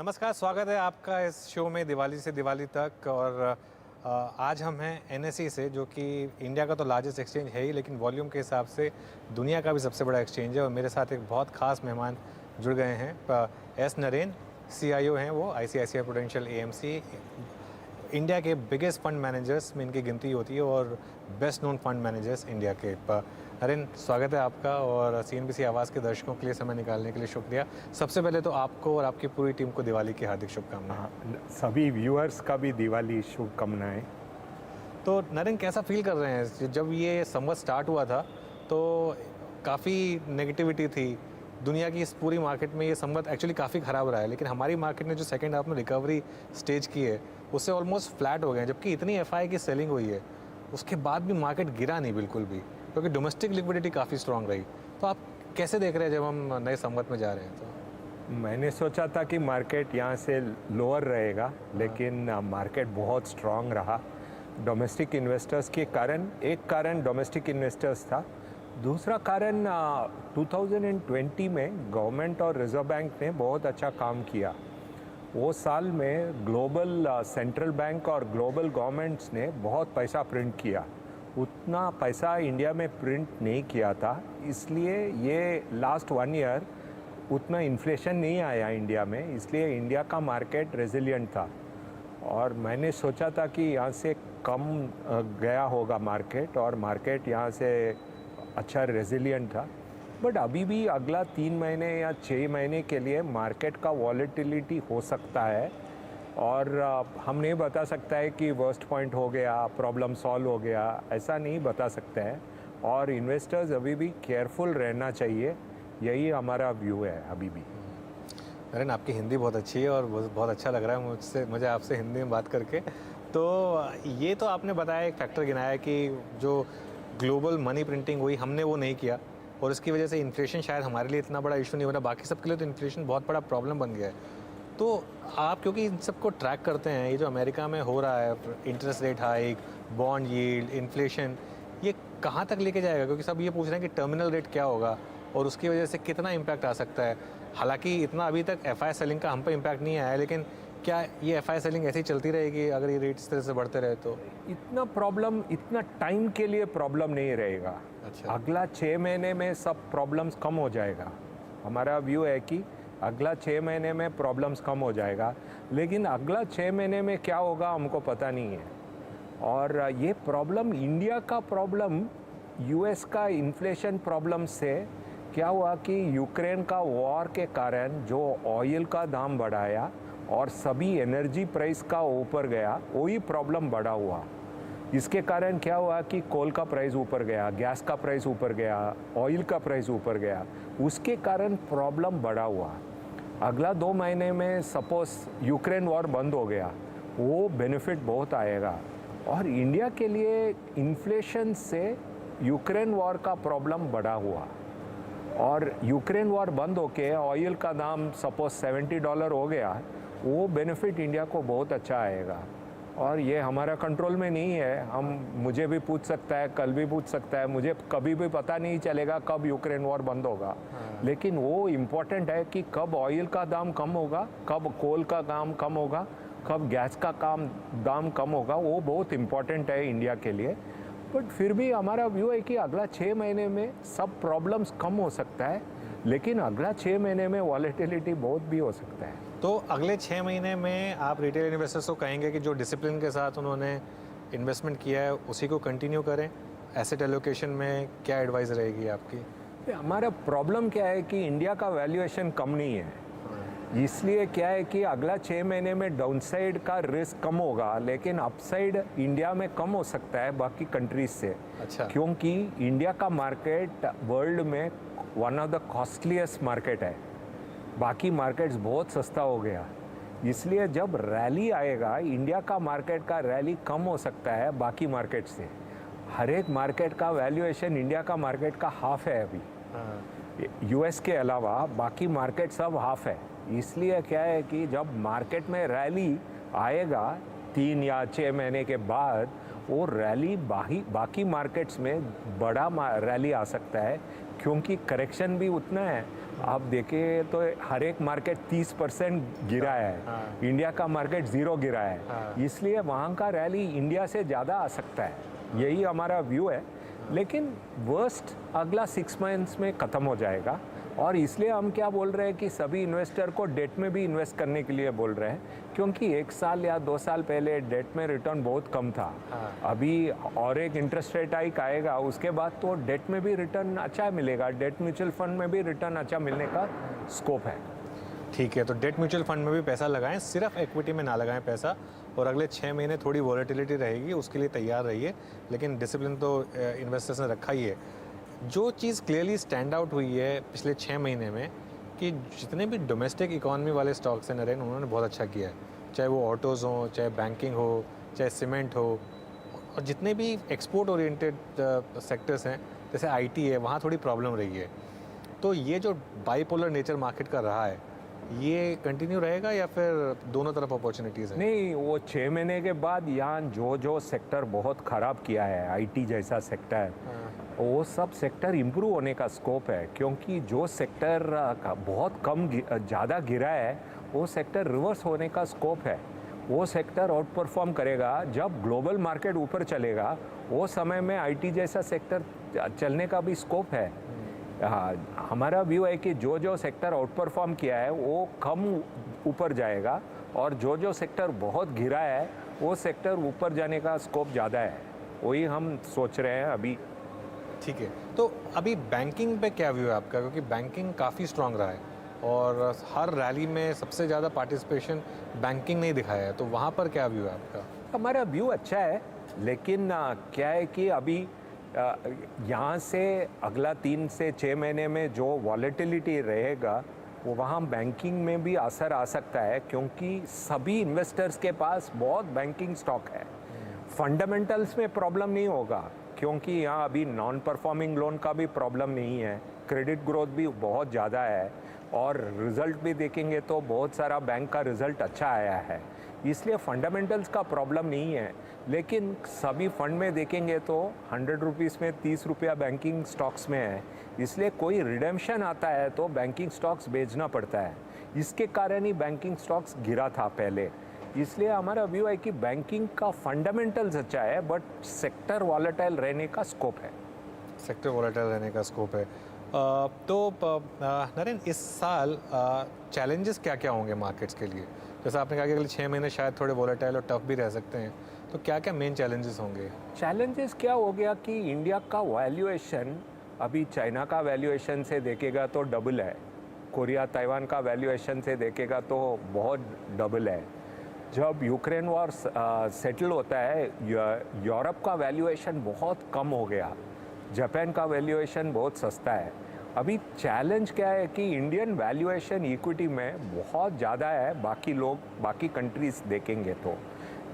नमस्कार, स्वागत है आपका इस शो में दिवाली से दिवाली तक। और आज हम हैं एनएसई से, जो कि इंडिया का तो लार्जेस्ट एक्सचेंज है ही, लेकिन वॉल्यूम के हिसाब से दुनिया का भी सबसे बड़ा एक्सचेंज है। और मेरे साथ एक बहुत ख़ास मेहमान जुड़ गए हैं। एस नरेन CIO हैं वो, ICICI प्रूडेंशियल AMC। इंडिया के बिगेस्ट फंड मैनेजर्स में इनकी गिनती होती है और best known fund managers India के। नरेन, स्वागत है आपका, और CNBC आवाज़ के दर्शकों के लिए समय निकालने के लिए शुक्रिया। सबसे पहले तो आपको और आपकी पूरी टीम को दिवाली की हार्दिक शुभकामनाएं। सभी व्यूअर्स का भी दिवाली शुभकामनाएं। तो नरेन, कैसा फील कर रहे हैं? जब ये संवत स्टार्ट हुआ था तो काफ़ी नेगेटिविटी थी दुनिया की। इस पूरी मार्केट में ये संवत एक्चुअली काफ़ी ख़राब रहा है, लेकिन हमारी मार्केट ने जो सेकंड हाफ में रिकवरी स्टेज की है उससे ऑलमोस्ट फ्लैट हो गए हैं। जबकि इतनी FI की सेलिंग हुई है, उसके बाद भी मार्केट गिरा नहीं बिल्कुल भी, क्योंकि डोमेस्टिक लिक्विडिटी काफ़ी स्ट्रांग रही। तो आप कैसे देख रहे हैं जब हम नए संवत में जा रहे हैं? तो मैंने सोचा था कि मार्केट यहाँ से लोअर रहेगा, लेकिन मार्केट बहुत स्ट्रांग रहा डोमेस्टिक इन्वेस्टर्स के कारण। एक कारण डोमेस्टिक इन्वेस्टर्स था, दूसरा कारण 2020 में गवर्नमेंट और रिजर्व बैंक ने बहुत अच्छा काम किया। वो साल में ग्लोबल सेंट्रल बैंक और ग्लोबल गवर्नमेंट्स ने बहुत पैसा प्रिंट किया। उतना पैसा इंडिया में प्रिंट नहीं किया था, इसलिए ये लास्ट 1 ईयर उतना इन्फ्लेशन नहीं आया इंडिया में, इसलिए इंडिया का मार्केट रेजिलिएंट था। और मैंने सोचा था कि यहाँ से कम गया होगा मार्केट, और मार्केट यहाँ से अच्छा रेजिलिएंट था। बट अभी भी अगला 3 महीने या 6 महीने के लिए मार्केट का वॉलेटिलिटी हो सकता है, और हम नहीं बता सकता है कि वर्स्ट पॉइंट हो गया, प्रॉब्लम सॉल्व हो गया, ऐसा नहीं बता सकते हैं। और इन्वेस्टर्स अभी भी केयरफुल रहना चाहिए, यही हमारा व्यू है अभी भी। नरेन, आपकी हिंदी बहुत अच्छी है और बहुत अच्छा लग रहा है मुझे आपसे हिंदी में बात करके। तो ये तो आपने बताया, एक फैक्टर गिनाया कि जो ग्लोबल मनी प्रिंटिंग हुई हमने वो नहीं किया, और इसकी वजह से इन्फ्लेशन शायद हमारे लिए इतना बड़ा इशू नहीं बना। बाकी सबके लिए तो इन्फ्लेशन बहुत बड़ा प्रॉब्लम बन गया है। तो आप क्योंकि इन सबको ट्रैक करते हैं, ये जो अमेरिका में हो रहा है, interest rate hike, bond yield, inflation, ये कहाँ तक लेके जाएगा? क्योंकि सब ये पूछ रहे हैं कि टर्मिनल रेट क्या होगा और उसकी वजह से कितना इम्पैक्ट आ सकता है। हालांकि इतना अभी तक FI सेलिंग का हम पे इम्पैक्ट नहीं आया है, लेकिन क्या ये FI सेलिंग ऐसी चलती रहेगी अगर ये रेट इस तरह से बढ़ते रहे तो? इतना टाइम के लिए प्रॉब्लम नहीं रहेगा। अच्छा। अगला 6 महीने में सब प्रॉब्लम्स कम हो जाएगा। हमारा व्यू है कि अगला 6 महीने में प्रॉब्लम्स कम हो जाएगा, लेकिन अगला 6 महीने में क्या होगा हमको पता नहीं है। और ये प्रॉब्लम इंडिया का प्रॉब्लम US का इन्फ्लेशन प्रॉब्लम से क्या हुआ कि यूक्रेन का वॉर के कारण जो ऑयल का दाम बढ़ाया और सभी एनर्जी प्राइस का ऊपर गया, वही प्रॉब्लम बढ़ा हुआ। इसके कारण क्या हुआ कि कोल का प्राइस ऊपर गया, गैस का प्राइस ऊपर गया, ऑयल का प्राइस ऊपर गया, उसके कारण प्रॉब्लम बढ़ा हुआ। अगला 2 महीने में सपोज यूक्रेन वॉर बंद हो गया, वो बेनिफिट बहुत आएगा। और इंडिया के लिए इन्फ्लेशन से यूक्रेन वॉर का प्रॉब्लम बढ़ा हुआ, और यूक्रेन वॉर बंद होके ऑयल का दाम सपोज $70 हो गया, वो बेनिफिट इंडिया को बहुत अच्छा आएगा। और ये हमारा कंट्रोल में नहीं है। मुझे भी पूछ सकता है, कल भी पूछ सकता है, मुझे कभी भी पता नहीं चलेगा कब यूक्रेन वॉर बंद होगा। लेकिन वो इम्पोर्टेंट है कि कब ऑयल का दाम कम होगा, कब कोल का दाम कम होगा, कब गैस का दाम कम होगा, वो बहुत इम्पोर्टेंट है इंडिया के लिए। बट फिर भी हमारा व्यू है कि अगला 6 महीने में सब प्रॉब्लम्स कम हो सकता है, लेकिन अगला 6 महीने में वॉलेटिलिटी बहुत भी हो सकता है। तो अगले 6 महीने में आप रिटेल इन्वेस्टर्स को कहेंगे कि जो डिसिप्लिन के साथ उन्होंने इन्वेस्टमेंट किया है उसी को कंटिन्यू करें? एसेट एलोकेशन में क्या एडवाइस रहेगी आपकी? हमारा प्रॉब्लम क्या है कि इंडिया का वैल्यूएशन कम नहीं है, इसलिए क्या है कि अगला 6 महीने में डाउनसाइड का रिस्क कम होगा, लेकिन अपसाइड इंडिया में कम हो सकता है बाकी कंट्रीज से। अच्छा। क्योंकि इंडिया का मार्केट वर्ल्ड में one of the costliest market है, बाकी मार्केट्स बहुत सस्ता हो गया। इसलिए जब रैली आएगा, इंडिया का मार्केट का रैली कम हो सकता है बाकी मार्केट से। हर एक मार्केट का वैल्यूएशन इंडिया का मार्केट का हाफ है अभी। US के अलावा बाकी मार्केट सब हाफ है। इसलिए क्या है कि जब मार्केट में रैली आएगा 3 या 6 महीने के बाद, वो रैली बाकी मार्केट्स में बड़ा रैली आ सकता है, क्योंकि करेक्शन भी उतना है। आप देखें तो हर एक मार्केट 30% गिरा है, इंडिया का मार्केट 0 गिरा है, इसलिए वहाँ का रैली इंडिया से ज़्यादा आ सकता है, यही हमारा व्यू है। लेकिन वर्स्ट अगला 6 मंथ्स में ख़त्म हो जाएगा, और इसलिए हम क्या बोल रहे हैं कि सभी इन्वेस्टर को डेट में भी इन्वेस्ट करने के लिए बोल रहे हैं, क्योंकि 1 साल या 2 साल पहले डेट में रिटर्न बहुत कम था। अभी और एक इंटरेस्ट रेट हाइक आएगा, उसके बाद तो डेट में भी रिटर्न अच्छा मिलेगा, डेट म्यूचुअल फंड में भी रिटर्न अच्छा मिलने का स्कोप है। ठीक है, तो डेट म्यूचुअल फंड में भी पैसा लगाएं, सिर्फ इक्विटी में ना लगाएं पैसा। और अगले 6 महीने थोड़ी वॉलेटिलिटी रहेगी, उसके लिए तैयार रहिए, लेकिन डिसिप्लिन तो इन्वेस्टर्स ने रखा ही है। जो चीज़ क्लियरली स्टैंड आउट हुई है पिछले 6 महीने में कि जितने भी डोमेस्टिक इकॉनमी वाले स्टॉक्स हैं नरेन, उन्होंने बहुत अच्छा किया है, चाहे वो ऑटोज़ हों, चाहे बैंकिंग हो, चाहे सीमेंट हो, और जितने भी एक्सपोर्ट ओरिएंटेड सेक्टर्स हैं जैसे आईटी है, वहाँ थोड़ी प्रॉब्लम रही है। तो ये जो बाईपोलर नेचर मार्केट का रहा है, ये कंटिन्यू रहेगा या फिर दोनों तरफ अपॉर्चुनिटीज़ हैं? नहीं, वो 6 महीने के बाद यहाँ जो सेक्टर बहुत ख़राब किया है, आईटी जैसा सेक्टर, वो सब सेक्टर इम्प्रूव होने का स्कोप है, क्योंकि जो सेक्टर बहुत कम ज़्यादा गिरा है, वो सेक्टर रिवर्स होने का स्कोप है। वो सेक्टर आउट परफॉर्म करेगा जब ग्लोबल मार्केट ऊपर चलेगा, वो समय में आईटी जैसा सेक्टर चलने का भी स्कोप है। हाँ, हमारा व्यू है कि जो सेक्टर आउट परफॉर्म किया है वो कम ऊपर जाएगा, और जो सेक्टर बहुत गिरा है वो सेक्टर ऊपर जाने का स्कोप ज़्यादा है, वही हम सोच रहे हैं अभी। ठीक है, तो अभी बैंकिंग पे क्या व्यू है आपका? क्योंकि बैंकिंग काफ़ी स्ट्रांग रहा है और हर रैली में सबसे ज़्यादा पार्टिसिपेशन बैंकिंग ने ही दिखाया है, तो वहाँ पर क्या व्यू है आपका? हमारा व्यू अच्छा है, लेकिन क्या है कि अभी यहाँ से अगला 3 से 6 महीने में जो वॉलेटिलिटी रहेगा, वो वहाँ बैंकिंग में भी असर आ सकता है, क्योंकि सभी इन्वेस्टर्स के पास बहुत बैंकिंग स्टॉक है। फंडामेंटल्स में प्रॉब्लम नहीं होगा, क्योंकि यहाँ अभी नॉन परफॉर्मिंग लोन का भी प्रॉब्लम नहीं है, क्रेडिट ग्रोथ भी बहुत ज़्यादा है, और रिज़ल्ट भी देखेंगे तो बहुत सारा बैंक का रिज़ल्ट अच्छा आया है, इसलिए फंडामेंटल्स का प्रॉब्लम नहीं है। लेकिन सभी फंड में देखेंगे तो 100 रुपीज़ में 30 रुपया बैंकिंग स्टॉक्स में है, इसलिए कोई रिडेम्पशन आता है तो बैंकिंग स्टॉक्स बेचना पड़ता है, इसके कारण ही बैंकिंग स्टॉक्स गिरा था पहले। इसलिए हमारा व्यू है कि बैंकिंग का फंडामेंटल्स अच्छा है, बट सेक्टर वॉलेटाइल रहने का स्कोप है। सेक्टर वॉलेटाइल रहने का स्कोप है। नरेन, इस साल चैलेंजेस क्या क्या होंगे मार्केट्स के लिए? जैसा आपने कहा कि अगले 6 महीने शायद थोड़े वॉलेटाइल और टफ भी रह सकते हैं, तो क्या क्या मेन चैलेंजेस होंगे? चैलेंजेस क्या हो गया कि इंडिया का वैल्यूएशन अभी चाइना का वैल्यूएशन से देखेगा तो डबल है, कोरिया ताइवान का वैल्यूएशन से देखेगा तो बहुत डबल है। जब यूक्रेन वॉर सेटल होता है, यूरोप का वैल्यूएशन बहुत कम हो गया, जापान का वैल्यूएशन बहुत सस्ता है। अभी चैलेंज क्या है कि इंडियन वैल्यूएशन इक्विटी में बहुत ज़्यादा है बाकी कंट्रीज़ देखेंगे तो,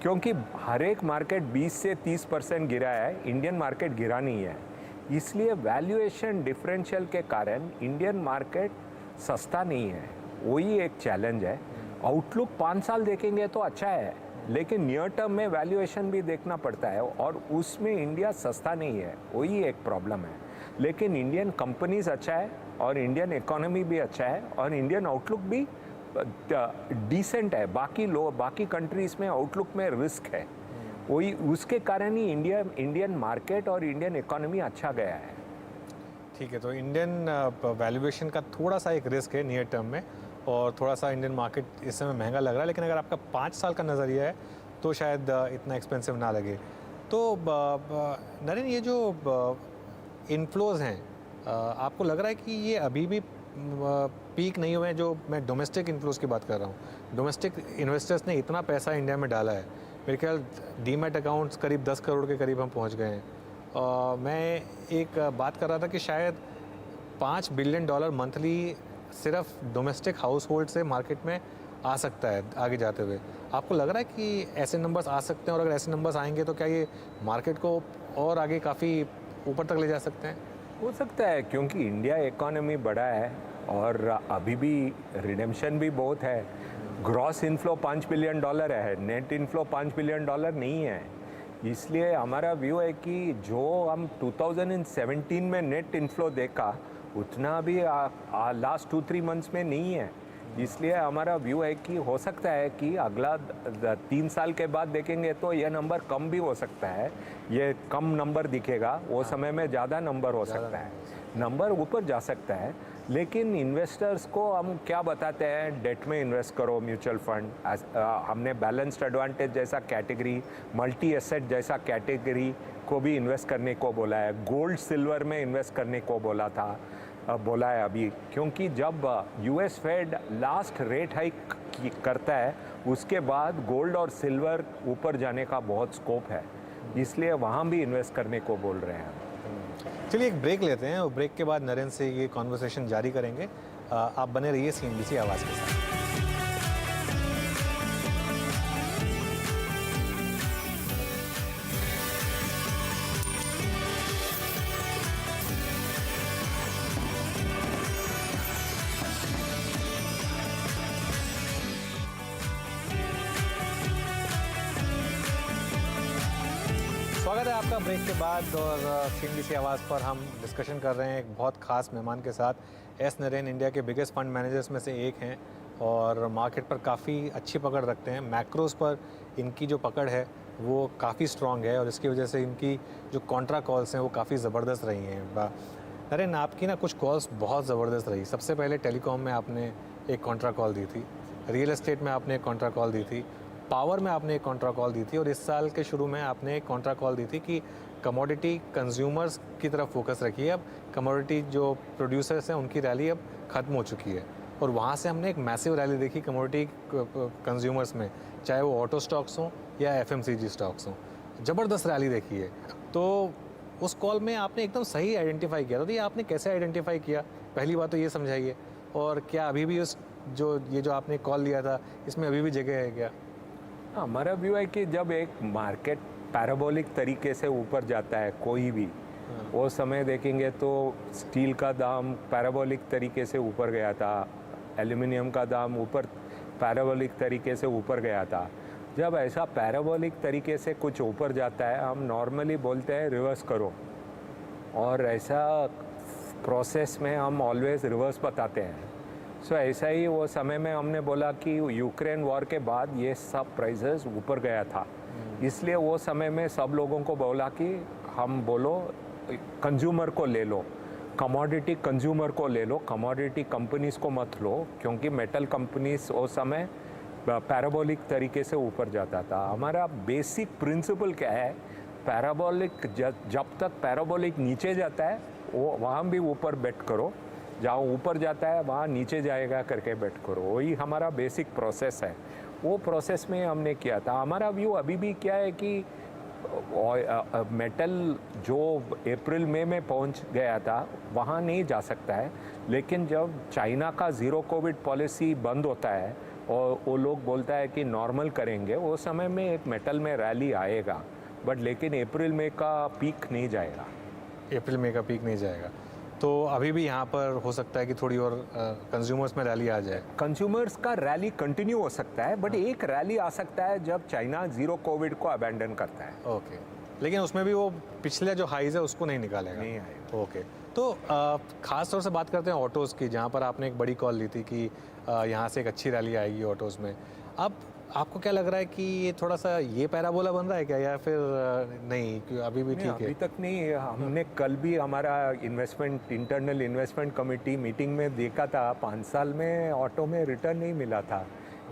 क्योंकि हर एक मार्केट 20 से 30% गिरा है, इंडियन मार्केट गिरा नहीं है, इसलिए वैल्यूएशन डिफरेंशियल के कारण इंडियन मार्केट सस्ता नहीं है, वही एक चैलेंज है। आउटलुक 5 साल देखेंगे तो अच्छा है, लेकिन नियर टर्म में वैल्यूएशन भी देखना पड़ता है, और उसमें इंडिया सस्ता नहीं है, वही एक प्रॉब्लम है। लेकिन इंडियन कंपनीज अच्छा है, और इंडियन इकोनॉमी भी अच्छा है, और इंडियन आउटलुक भी डिसेंट है। बाकी कंट्रीज़ में आउटलुक में रिस्क है, वही उसके कारण ही इंडियन मार्केट और इंडियन इकोनॉमी अच्छा गया है। ठीक है, तो इंडियन वैल्यूएशन का थोड़ा सा एक रिस्क है नियर टर्म में, और थोड़ा सा इंडियन मार्केट इस समय महंगा लग रहा है, लेकिन अगर आपका 5 साल का नज़रिया है तो शायद इतना एक्सपेंसिव ना लगे। तो नरेन, ये जो इनफ्लोज़ हैं, आपको लग रहा है कि ये अभी भी पीक नहीं हुए हैं? जो मैं डोमेस्टिक इनफ्लोज़ की बात कर रहा हूँ, डोमेस्टिक इन्वेस्टर्स ने इतना पैसा इंडिया में डाला है, मेरे ख्याल डीमैट अकाउंट्स करीब 10 करोड़ के करीब हम पहुँच गए हैं। मैं एक बात कर रहा था कि शायद $5 बिलियन मंथली सिर्फ डोमेस्टिक हाउस होल्ड से मार्केट में आ सकता है आगे जाते हुए। आपको लग रहा है कि ऐसे नंबर्स आ सकते हैं, और अगर ऐसे नंबर्स आएंगे तो क्या ये मार्केट को और आगे काफ़ी ऊपर तक ले जा सकते हैं? हो सकता है, क्योंकि इंडिया इकोनॉमी बड़ा है और अभी भी रिडेम्पशन भी बहुत है। ग्रॉस इनफ्लो $5 बिलियन है, नेट इनफ्लो $5 बिलियन नहीं है। इसलिए हमारा व्यू है कि जो हम 2017 में नेट इनफ्लो देखा, उतना भी लास्ट 2-3 मंथ्स में नहीं है। इसलिए हमारा व्यू है कि हो सकता है कि अगला 3 साल के बाद देखेंगे तो ये नंबर कम भी हो सकता है, ये कम नंबर दिखेगा, वो समय में ज़्यादा नंबर हो सकता है, नंबर ऊपर जा सकता है। लेकिन इन्वेस्टर्स को हम क्या बताते हैं, डेट में इन्वेस्ट करो, म्यूचुअल फंड, हमने बैलेंस्ड एडवांटेज जैसा कैटेगरी, मल्टी एसेट जैसा कैटेगरी को भी इन्वेस्ट करने को बोला है, गोल्ड सिल्वर में इन्वेस्ट करने को बोला है अभी, क्योंकि जब US Fed last rate hike करता है उसके बाद गोल्ड और सिल्वर ऊपर जाने का बहुत स्कोप है, इसलिए वहाँ भी इन्वेस्ट करने को बोल रहे हैं। चलिए एक ब्रेक लेते हैं और ब्रेक के बाद नरेंद्र से ये कॉन्वर्सेशन जारी करेंगे। आप बने रहिए CNBC आवाज़ के साथ। स्वागत है आपका ब्रेक के बाद और CNBC आवाज़ पर हम डिस्कशन कर रहे हैं एक बहुत ख़ास मेहमान के साथ। एस नरेन इंडिया के बिगेस्ट फंड मैनेजर्स में से एक हैं और मार्केट पर काफ़ी अच्छी पकड़ रखते हैं। मैक्रोस पर इनकी जो पकड़ है वो काफ़ी स्ट्रॉन्ग है और इसकी वजह से इनकी जो कॉन्ट्रा कॉल्स हैं वो काफ़ी ज़बरदस्त रही हैं। नरेन, आपकी ना कुछ कॉल्स बहुत ज़बरदस्त रही। सबसे पहले टेलीकॉम में आपने एक कॉन्ट्रा कॉल दी थी, रियल एस्टेट में आपने एक कॉन्ट्रा कॉल दी थी, पावर में आपने एक कॉन्ट्रा कॉल दी थी और इस साल के शुरू में आपने एक कॉन्ट्रा कॉल दी थी कि कमोडिटी कंज्यूमर्स की तरफ फोकस रखिए। अब कमोडिटी जो प्रोड्यूसर्स हैं उनकी रैली अब ख़त्म हो चुकी है और वहाँ से हमने एक मैसिव रैली देखी कमोडिटी कंज्यूमर्स में, चाहे वो ऑटो स्टॉक्स हों या FMCG स्टॉक्स हों। ज़बरदस्त रैली देखी है। तो उस कॉल में आपने एकदम सही आइडेंटिफाई किया था, तो ये आपने कैसे आइडेंटिफाई किया, पहली बात तो ये समझाइए। और क्या अभी भी उस जो आपने कॉल लिया था इसमें अभी भी जगह है क्या? हमारा व्यू है कि जब एक मार्केट पैराबोलिक तरीके से ऊपर जाता है कोई भी, वो समय देखेंगे तो स्टील का दाम पैराबोलिक तरीके से ऊपर गया था, एल्युमिनियम का दाम ऊपर पैराबोलिक तरीके से ऊपर गया था। जब ऐसा पैराबोलिक तरीके से कुछ ऊपर जाता है हम नॉर्मली बोलते हैं रिवर्स करो, और ऐसा प्रोसेस में हम ऑलवेज रिवर्स बताते हैं। सो ऐसा ही वो समय में हमने बोला कि यूक्रेन वॉर के बाद ये सब प्राइसेस ऊपर गया था, इसलिए वो समय में सब लोगों को बोला कि हम बोलो कंज्यूमर को ले लो, कमोडिटी कंज्यूमर को ले लो, कमोडिटी कंपनीज़ को मत लो, क्योंकि मेटल कंपनीज वो समय पैराबोलिक तरीके से ऊपर जाता था। हमारा बेसिक प्रिंसिपल क्या है, पैराबोलिक जब तक पैराबोलिक नीचे जाता है वो वहाँ भी ऊपर बेट करो, जहाँ ऊपर जाता है वहाँ नीचे जाएगा करके बेट करो, वही हमारा बेसिक प्रोसेस है। वो प्रोसेस में हमने किया था। हमारा व्यू अभी भी क्या है कि मेटल जो अप्रैल मई में पहुंच गया था वहाँ नहीं जा सकता है, लेकिन जब चाइना का ज़ीरो कोविड पॉलिसी बंद होता है और वो लोग बोलता है कि नॉर्मल करेंगे, वो समय में एक मेटल में रैली आएगा, बट लेकिन अप्रैल मई का पीक नहीं जाएगा। अप्रैल मई का पीक नहीं जाएगा, तो अभी भी यहाँ पर हो सकता है कि थोड़ी और कंज्यूमर्स में रैली आ जाए। कंज्यूमर्स का रैली कंटिन्यू हो सकता है, बट एक रैली आ सकता है जब चाइना ज़ीरो कोविड को अबैंडन करता है। ओके, लेकिन उसमें भी वो पिछले जो हाइज है उसको नहीं निकालेगा। नहीं आएगा। ओके, तो ख़ास तौर से बात करते हैं ऑटोज़ की, जहाँ पर आपने एक बड़ी कॉल ली थी कि यहाँ से एक अच्छी रैली आएगी ऑटोज़ में। अब आपको क्या लग रहा है कि ये थोड़ा सा ये पैराबोला बन रहा है क्या, या फिर नहीं कि अभी भी ठीक है? अभी तक नहीं। हमने कल भी हमारा इंटरनल इन्वेस्टमेंट कमेटी मीटिंग में देखा था 5 साल में ऑटो में रिटर्न नहीं मिला था,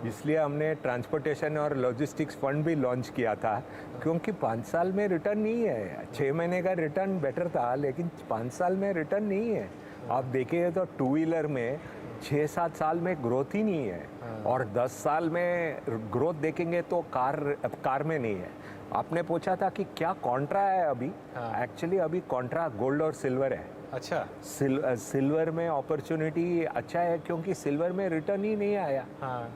इसलिए हमने ट्रांसपोर्टेशन और लॉजिस्टिक्स फंड भी लॉन्च किया था, क्योंकि 5 साल में रिटर्न नहीं है। 6 महीने का रिटर्न बेटर था, लेकिन 5 साल में रिटर्न नहीं है। आप देखिए तो 2 व्हीलर में 6-7 साल में ग्रोथ ही नहीं है, और 10 साल में ग्रोथ देखेंगे तो कार में नहीं है। आपने पूछा था कि क्या कॉन्ट्रा है अभी, एक्चुअली अभी कॉन्ट्रा गोल्ड और सिल्वर है। अच्छा, सिल्वर में अपॉर्चुनिटी अच्छा है, क्योंकि सिल्वर में रिटर्न ही नहीं आया। हाँ,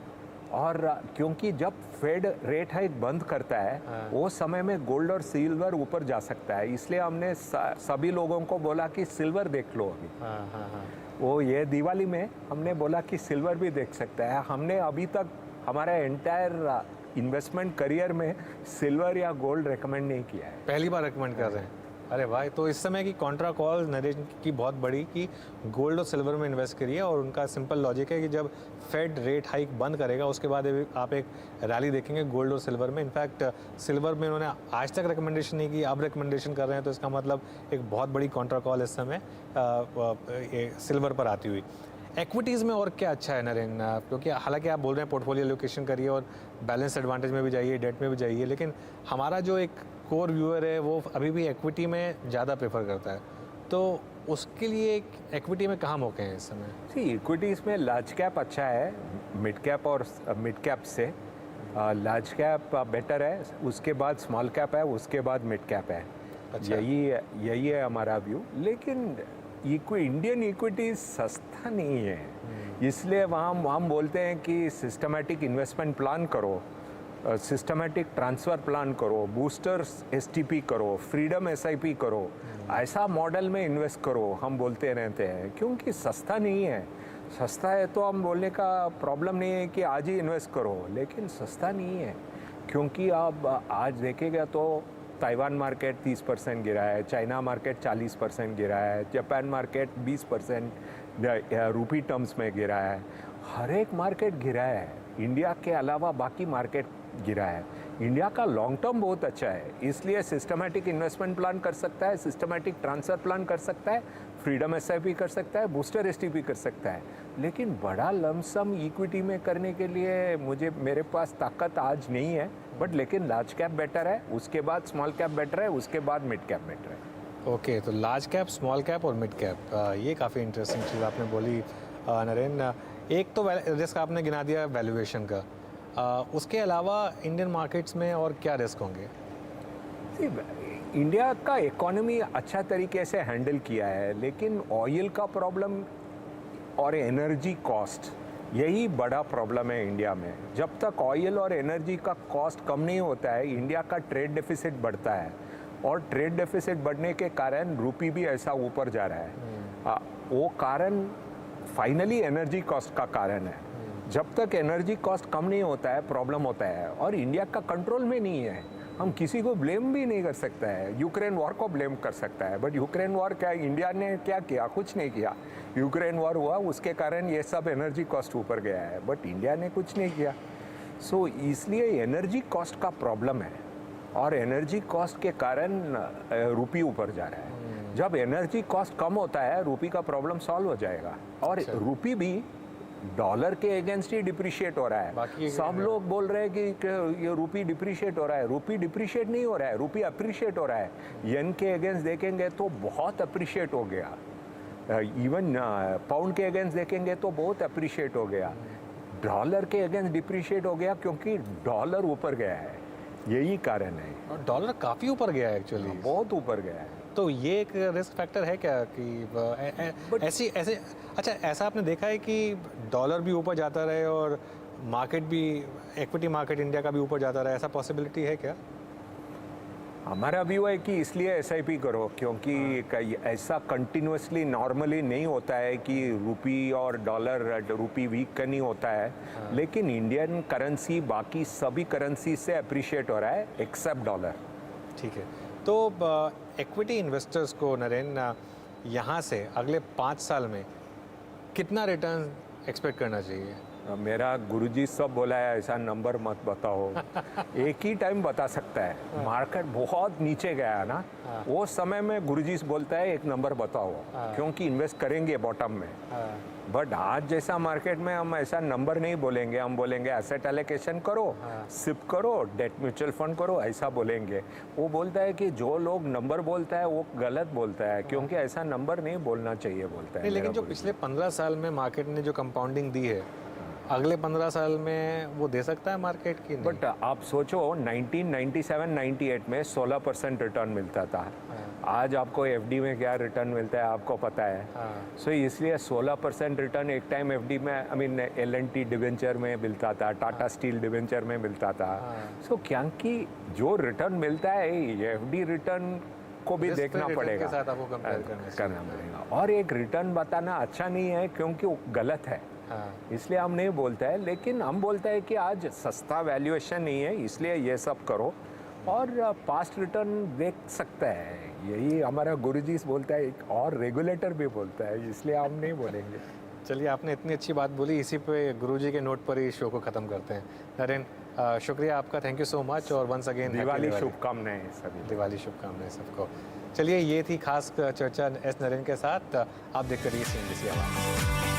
और क्योंकि जब फेड रेट हाइक बंद करता है वो समय में गोल्ड और सिल्वर ऊपर जा सकता है, इसलिए हमने सभी लोगों को बोला कि सिल्वर देख लो अभी। हाँ, हाँ, हाँ। वो ये दिवाली में हमने बोला कि सिल्वर भी देख सकता है। हमने अभी तक हमारा एंटायर इन्वेस्टमेंट करियर में सिल्वर या गोल्ड रेकमेंड नहीं किया है। पहली बार रेकमेंड कर रहे हैं? अरे भाई, तो इस समय की कॉन्ट्रा कॉल नरेश की बहुत बड़ी कि गोल्ड और सिल्वर में इन्वेस्ट करिए, और उनका सिंपल लॉजिक है कि जब फेड रेट हाइक बंद करेगा उसके बाद आप एक रैली देखेंगे गोल्ड और सिल्वर में। इनफैक्ट सिल्वर में उन्होंने आज तक रिकमेंडेशन नहीं की, अब रिकमेंडेशन कर रहे हैं, तो इसका मतलब एक बहुत बड़ी कॉन्ट्रा कॉल इस समय सिल्वर पर आती हुई। इक्विटीज़ में और क्या अच्छा है नरेन, क्योंकि हालांकि आप बोल रहे हैं पोर्टफोलियो एलोकेशन करिए और बैलेंस एडवांटेज में भी जाइए, डेट में भी जाइए, लेकिन हमारा जो एक कोर व्यूअर है वो अभी भी इक्विटी में ज़्यादा प्रेफर करता है, तो उसके लिए इक्विटी में कहाँ मौके हैं इस समय? सी इक्विटीज़ में लार्ज कैप अच्छा है, मिड कैप और मिड कैप से लार्ज कैप बेटर है, उसके बाद स्मॉल कैप है, उसके बाद मिड कैप है। अच्छा। यही है हमारा व्यू। लेकिन इंडियन इक्विटी सस्ता नहीं है, इसलिए वहाँ हम बोलते हैं कि सिस्टमैटिक इन्वेस्टमेंट प्लान करो, सिस्टमैटिक ट्रांसफ़र प्लान करो, बूस्टर्स एसटीपी करो, फ्रीडम एसआईपी करो, ऐसा मॉडल में इन्वेस्ट करो, हम बोलते रहते हैं, क्योंकि सस्ता नहीं है। सस्ता है तो हम बोलने का प्रॉब्लम नहीं है कि आज ही इन्वेस्ट करो, लेकिन सस्ता नहीं है, क्योंकि आप आज देखेगा तो ताइवान मार्केट 30% गिरा है, चाइना मार्केट 40% गिरा है, जापान मार्केट 20% रूपी टर्म्स में गिरा है, हर एक मार्केट गिरा है। इंडिया के अलावा बाकी मार्केट गिरा है। इंडिया का लॉन्ग टर्म बहुत अच्छा है, इसलिए सिस्टमैटिक इन्वेस्टमेंट प्लान कर सकता है, सिस्टमैटिक ट्रांसफ़र प्लान कर सकता है, फ्रीडम एसआईपी कर सकता है, बूस्टर एसटीपी कर सकता है। लेकिन बड़ा लमसम इक्विटी में करने के लिए मेरे पास ताकत आज नहीं है, बट लेकिन लार्ज कैप बेटर है, उसके बाद स्मॉल कैप बेटर है, उसके बाद मिड कैप बेटर है। ओके, तो लार्ज कैप, स्मॉल कैप और मिड कैप, ये काफ़ी इंटरेस्टिंग चीज़ आपने बोली नरेन। एक तो रिस्क आपने गिना दिया वैल्यूएशन का, उसके अलावा इंडियन मार्केट्स में और क्या रिस्क होंगे? इंडिया का इकोनॉमी अच्छा तरीके से हैंडल किया है, लेकिन ऑयल का प्रॉब्लम और एनर्जी कॉस्ट, यही बड़ा प्रॉब्लम है इंडिया में। जब तक ऑयल और एनर्जी का कॉस्ट कम नहीं होता है, इंडिया का ट्रेड डेफिसिट बढ़ता है, और ट्रेड डेफिसिट बढ़ने के कारण रूपी भी ऐसा ऊपर जा रहा है। वो कारण फाइनली एनर्जी कॉस्ट का कारण है। जब तक एनर्जी कॉस्ट कम नहीं होता है, प्रॉब्लम होता है, और इंडिया का कंट्रोल में नहीं है। हम किसी को ब्लेम भी नहीं कर सकता है, यूक्रेन वॉर को ब्लेम कर सकता है, बट यूक्रेन वॉर क्या इंडिया ने क्या किया? कुछ नहीं किया। यूक्रेन वॉर हुआ, उसके कारण ये सब एनर्जी कॉस्ट ऊपर गया है, बट इंडिया ने कुछ नहीं किया। सो इसलिए एनर्जी कॉस्ट का प्रॉब्लम है, और एनर्जी कॉस्ट के कारण रूपी ऊपर जा रहा है। जब एनर्जी कॉस्ट कम होता है, रूपी का प्रॉब्लम सॉल्व हो जाएगा, और रूपी भी डॉलर के अगेंस्ट ही डिप्रिशिएट हो रहा है। सब लोग बोल रहे हैं कि ये रूपी डिप्रिशिएट हो रहा है, रूपी डिप्रिशिएट नहीं हो रहा है, रूपी अप्रिशिएट हो रहा है। येन के अगेंस्ट देखेंगे तो बहुत अप्रिशिएट हो गया, इवन पाउंड के अगेंस्ट देखेंगे तो बहुत अप्रिशिएट हो गया, डॉलर के अगेंस्ट डिप्रिशिएट हो गया, क्योंकि डॉलर ऊपर गया है, यही कारण है। और डॉलर काफ़ी ऊपर गया है एक्चुअली, बहुत ऊपर गया है। तो ये एक रिस्क फैक्टर है क्या कि ऐसे अच्छा, ऐसा आपने देखा है कि डॉलर भी ऊपर जाता रहे और मार्केट भी, इक्विटी मार्केट इंडिया का भी ऊपर जाता रहे, ऐसा पॉसिबिलिटी है क्या? हमारा व्यू है कि इसलिए एसआईपी करो, क्योंकि ऐसा कंटिन्यूसली नॉर्मली नहीं होता है कि रूपी और डॉलर, रूपी वीक का नहीं होता है, लेकिन इंडियन करेंसी बाकी सभी करेंसी से अप्रिशिएट हो रहा है एक्सेप्ट डॉलर। ठीक है, तो इक्विटी इन्वेस्टर्स को नरेन यहाँ से अगले 5 साल में कितना रिटर्न एक्सपेक्ट करना चाहिए? मेरा गुरुजी सब बोला है ऐसा नंबर मत बताओ, एक ही टाइम बता सकता है। मार्केट बहुत नीचे गया है ना, वो समय में गुरुजी बोलता है एक नंबर बताओ, क्योंकि इन्वेस्ट करेंगे बॉटम में। बट आज जैसा मार्केट में हम ऐसा नंबर नहीं बोलेंगे, हम बोलेंगे एसेट एलोकेशन करो, सिप करो, डेट म्यूचुअल फंड करो, ऐसा बोलेंगे। वो बोलता है कि जो लोग नंबर बोलता है वो गलत बोलता है, क्योंकि ऐसा नंबर नहीं बोलना चाहिए बोलता है। नहीं, लेकिन जो पिछले 15 साल में मार्केट ने जो कंपाउंडिंग दी है, अगले 15 साल में वो दे सकता है मार्केट की? नहीं। बट आप सोचो 1997-98 में 16% रिटर्न मिलता था, आज आपको एफडी में क्या रिटर्न मिलता है आपको पता है। सो इसलिए 16% रिटर्न एक टाइम एफडी में, आई मीन एलएनटी डिवेंचर में मिलता था, टाटा स्टील डिवेंचर में मिलता था। सो क्योंकि जो रिटर्न मिलता है एफडी रिटर्न को भी देखना पड़ेगा, के साथ आपको कंपेयर करना पड़ेगा। और एक रिटर्न बताना अच्छा नहीं है, क्योंकि वो गलत है, इसलिए हम नहीं बोलते हैं। लेकिन हम बोलते हैं कि आज सस्ता वैल्यूएशन नहीं है, इसलिए ये सब करो, और पास्ट रिटर्न देख सकता है। यही हमारा गुरुजी बोलता है, एक और रेगुलेटर भी बोलता है, इसलिए हम नहीं बोलेंगे। चलिए, आपने इतनी अच्छी बात बोली, इसी पे गुरुजी के नोट पर ही शो को ख़त्म करते हैं। नरेन, शुक्रिया आपका, थैंक यू सो मच, और वंस अगेन दिवाली शुभकामनाएं सभी। दिवाली शुभकामनाएं सबको। चलिए, ये थी खास चर्चा एस नरेन के साथ। आप देखते रहिए CNBC आवाज़।